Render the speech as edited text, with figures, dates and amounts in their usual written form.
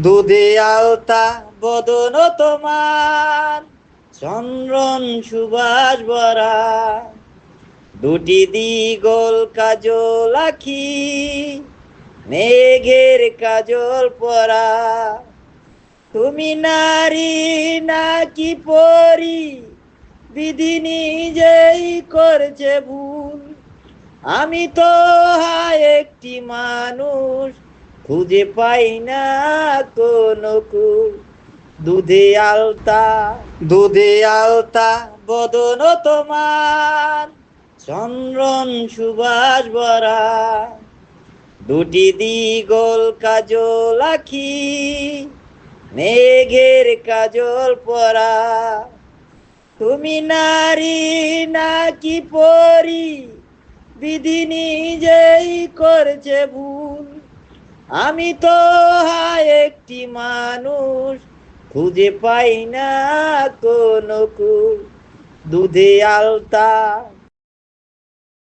দুধে আলতা বদন তোমার, চন্দ্রন সুবাস ভরা, দুটি দিগল কাজল আখি, মেঘের কাজল পরা। তুমি নারী নাকি পরি, বিধি নিজেই করছে ভুল। আমি তো হায় একটি মানুষ, খুঁজে পাই না কোনো কুল। দুধে আলতা, দুধে আলতা বদন তোমার, চন্দ্রন সুবাস ভরা, দুটি দিগল কাজল আখি, মেঘের কাজল পরা। তুমি নারী নাকি পরি, বিধি নিজেই করছে ভুল। আমি তো হায় একটি মানুষ, খুঁজে পাই না কোনো কুল। দুধে আলতা।